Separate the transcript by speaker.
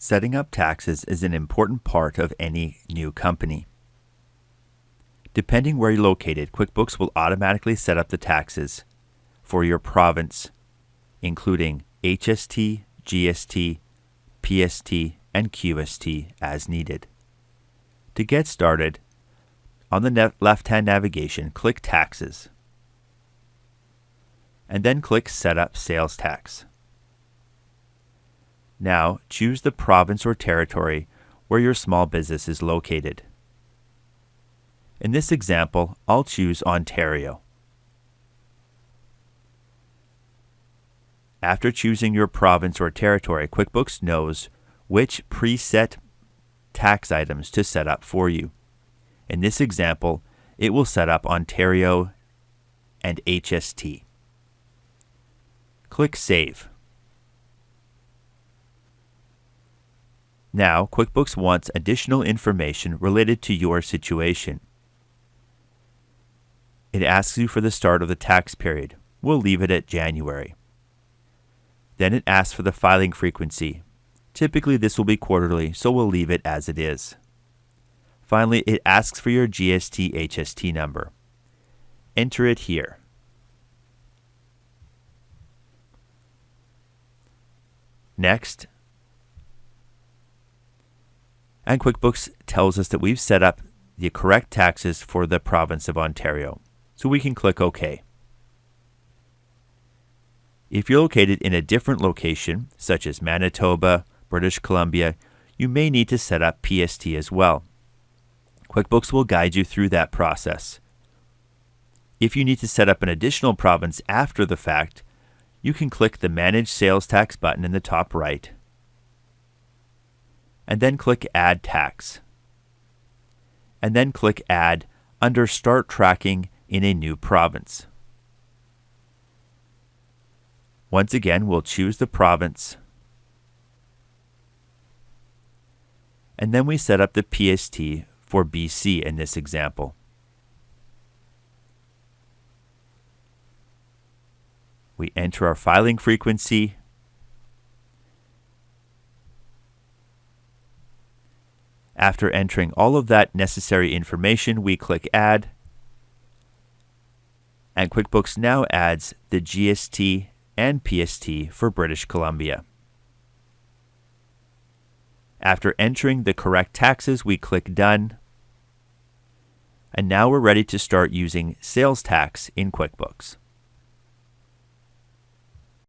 Speaker 1: Setting up taxes is an important part of any new company. Depending where you're located, QuickBooks will automatically set up the taxes for your province, including HST, GST, PST, and QST as needed. To get started, on the left-hand navigation, click Taxes, and then click Set up Sales Tax. Now, choose the province or territory where your small business is located. In this example, I'll choose Ontario. After choosing your province or territory, QuickBooks knows which preset tax items to set up for you. In this example, it will set up Ontario and HST. Click Save. Now, QuickBooks wants additional information related to your situation. It asks you for the start of the tax period. We'll leave it at January. Then it asks for the filing frequency. Typically this will be quarterly, so we'll leave it as it is. Finally, it asks for your GST/HST number. Enter it here. Next, and QuickBooks tells us that we've set up the correct taxes for the province of Ontario, so we can click OK. If you're located in a different location, such as Manitoba, British Columbia, you may need to set up PST as well. QuickBooks will guide you through that process. If you need to set up an additional province after the fact, you can click the Manage Sales Tax button in the top right, and then click Add Tax, and then click Add under Start Tracking in a new province. Once again, we'll choose the province, and then we set up the PST for BC in this example. We enter our filing frequency, after entering all of that necessary information, we click Add, and QuickBooks now adds the GST and PST for British Columbia. After entering the correct taxes, we click Done, and now we're ready to start using sales tax in QuickBooks.